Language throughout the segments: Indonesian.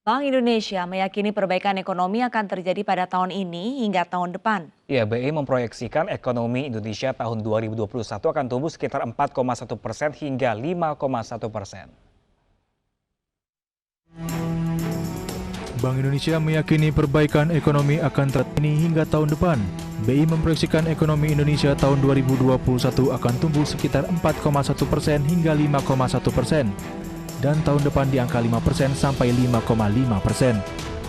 Bank Indonesia meyakini perbaikan ekonomi akan terjadi pada tahun ini hingga tahun depan. Ya, BI memproyeksikan ekonomi Indonesia tahun 2021 akan tumbuh sekitar 4,1% hingga 5,1%. Bank Indonesia meyakini perbaikan ekonomi akan terjadi hingga tahun depan. BI memproyeksikan ekonomi Indonesia tahun 2021 akan tumbuh sekitar 4,1% hingga 5,1%. Dan tahun depan di angka 5% sampai 5,5%.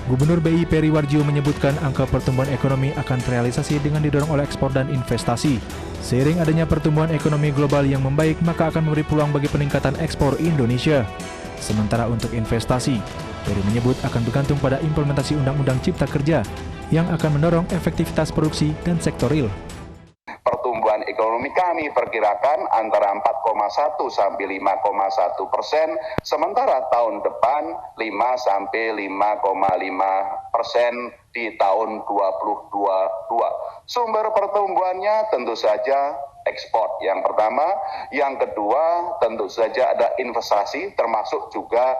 Gubernur BI Peri Warjio menyebutkan angka pertumbuhan ekonomi akan terrealisasi dengan didorong oleh ekspor dan investasi. Seiring adanya pertumbuhan ekonomi global yang membaik, maka akan memberi peluang bagi peningkatan ekspor Indonesia. Sementara untuk investasi, Peri menyebut akan bergantung pada implementasi Undang-Undang Cipta Kerja yang akan mendorong efektivitas produksi dan sektor real. Pertumbuhan ekonomi kami perkirakan antara 4,1 sampai 5,1%, sementara tahun depan 5 sampai 5,5% di tahun 2022. Sumber pertumbuhannya tentu saja ekspor yang pertama, yang kedua tentu saja ada investasi termasuk juga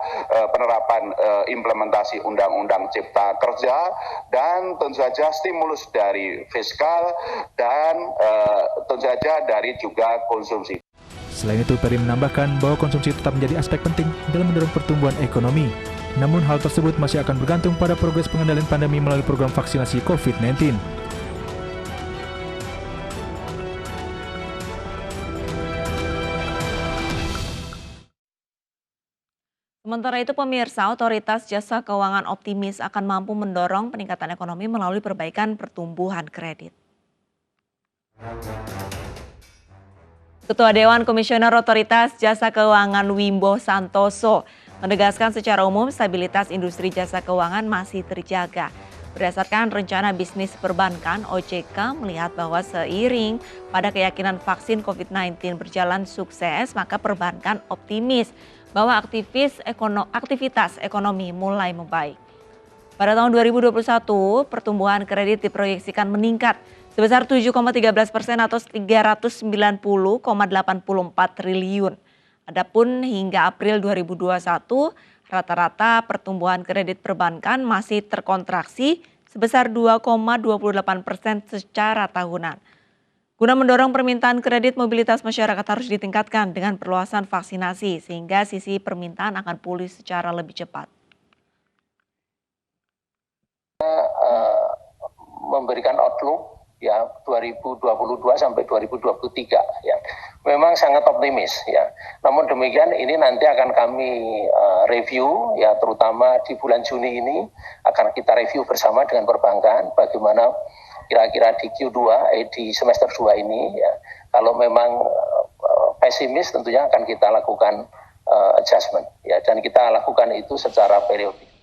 penerapan implementasi Undang-Undang Cipta Kerja dan tentu saja stimulus dari fiskal dan tentu saja dari juga konsumsi. Selain itu, Peri menambahkan bahwa konsumsi tetap menjadi aspek penting dalam mendorong pertumbuhan ekonomi. Namun hal tersebut masih akan bergantung pada progres pengendalian pandemi melalui program vaksinasi COVID-19. Sementara itu pemirsa, Otoritas Jasa Keuangan optimis akan mampu mendorong peningkatan ekonomi melalui perbaikan pertumbuhan kredit. Ketua Dewan Komisioner Otoritas Jasa Keuangan Wimbo Santoso menegaskan secara umum stabilitas industri jasa keuangan masih terjaga. Berdasarkan rencana bisnis perbankan, OJK melihat bahwa seiring pada keyakinan vaksin COVID-19 berjalan sukses, maka perbankan optimis bahwa aktivitas ekonomi mulai membaik. Pada tahun 2021, pertumbuhan kredit diproyeksikan meningkat sebesar 7,13% atau 390,84 triliun. Adapun hingga April 2021, rata-rata pertumbuhan kredit perbankan masih terkontraksi sebesar 2,28% secara tahunan. Guna mendorong permintaan kredit, mobilitas masyarakat harus ditingkatkan dengan perluasan vaksinasi sehingga sisi permintaan akan pulih secara lebih cepat. Memberikan outlook ya 2022 sampai 2023 ya. Memang sangat optimis ya. Namun demikian ini nanti akan kami review ya, terutama di bulan Juni ini akan kita review bersama dengan perbankan bagaimana kira-kira di Q2 di semester 2 ini ya. Kalau memang pesimis tentunya akan kita lakukan adjustment ya, dan kita lakukan itu secara periodik.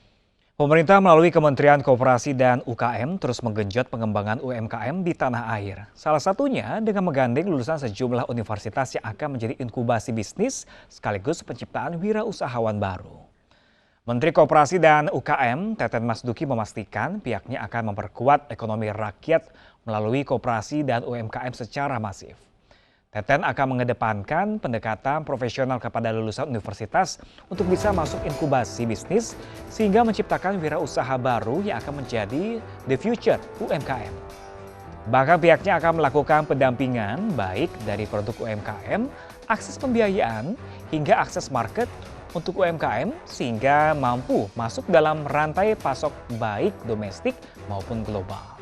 Pemerintah melalui Kementerian Koperasi dan UKM terus menggenjot pengembangan UMKM di tanah air. Salah satunya dengan menggandeng lulusan sejumlah universitas yang akan menjadi inkubasi bisnis sekaligus penciptaan wirausahawan baru. Menteri Koperasi dan UKM Teten Masduki memastikan pihaknya akan memperkuat ekonomi rakyat melalui koperasi dan UMKM secara masif. Teten akan mengedepankan pendekatan profesional kepada lulusan universitas untuk bisa masuk inkubasi bisnis sehingga menciptakan wirausaha baru yang akan menjadi the future UMKM. Bahkan pihaknya akan melakukan pendampingan baik dari produk UMKM, akses pembiayaan hingga akses market untuk UMKM sehingga mampu masuk dalam rantai pasok baik domestik maupun global.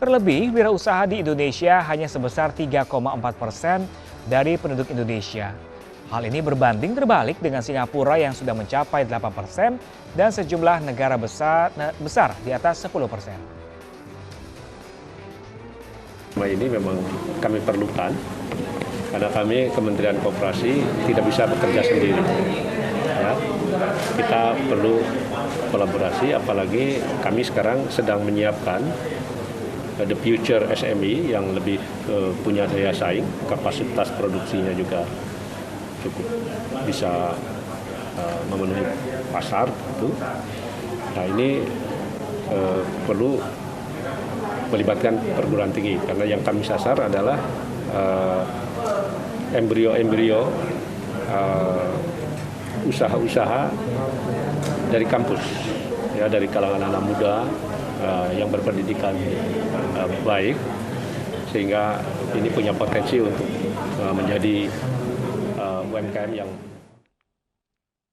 Terlebih, wirausaha di Indonesia hanya sebesar 3,4% dari penduduk Indonesia. Hal ini berbanding terbalik dengan Singapura yang sudah mencapai 8% dan sejumlah negara besar di atas 10%. Ini memang kami perlukan karena kami Kementerian Koperasi tidak bisa bekerja sendiri. Ya, kita perlu kolaborasi, apalagi kami sekarang sedang menyiapkan the future SME yang lebih punya daya saing, kapasitas produksinya juga cukup bisa memenuhi pasar itu. Nah ini perlu melibatkan perguruan tinggi karena yang kami sasar adalah embrio-embrio usaha-usaha dari kampus, ya dari kalangan anak muda yang berpendidikan baik, sehingga ini punya potensi untuk menjadi UMKM yang.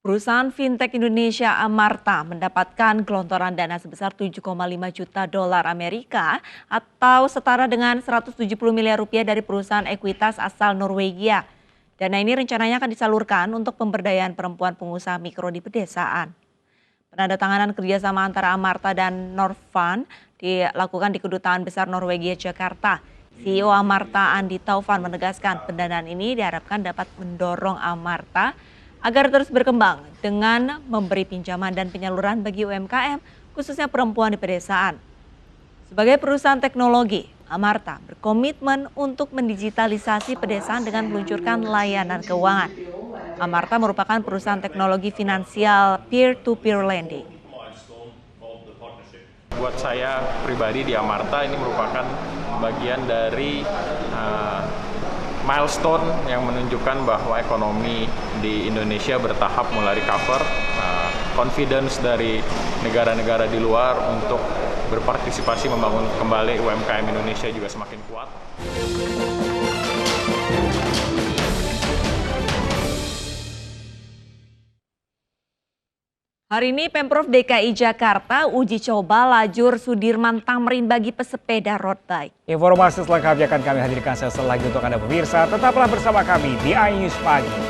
Perusahaan fintech Indonesia Amarta mendapatkan gelontoran dana sebesar 7,5 juta dolar Amerika atau setara dengan 170 miliar rupiah dari perusahaan ekuitas asal Norwegia. Dana ini rencananya akan disalurkan untuk pemberdayaan perempuan pengusaha mikro di pedesaan. Penandatanganan kerjasama antara Amarta dan Norfund dilakukan di Kedutaan Besar Norwegia Jakarta. CEO Amarta Andi Taufan menegaskan pendanaan ini diharapkan dapat mendorong Amarta agar terus berkembang dengan memberi pinjaman dan penyaluran bagi UMKM, khususnya perempuan di pedesaan. Sebagai perusahaan teknologi, Amarta berkomitmen untuk mendigitalisasi pedesaan dengan meluncurkan layanan keuangan. Amarta merupakan perusahaan teknologi finansial peer-to-peer lending. Buat saya pribadi di Amarta ini merupakan bagian dari milestone yang menunjukkan bahwa ekonomi di Indonesia bertahap mulai recover. Confidence dari negara-negara di luar untuk berpartisipasi membangun kembali UMKM Indonesia juga semakin kuat. Hari ini Pemprov DKI Jakarta uji coba lajur Sudirman Tamrin bagi pesepeda road bike. Informasi selengkapnya akan kami hadirkan sesaat lagi untuk Anda pemirsa. Tetaplah bersama kami di iNews Pagi.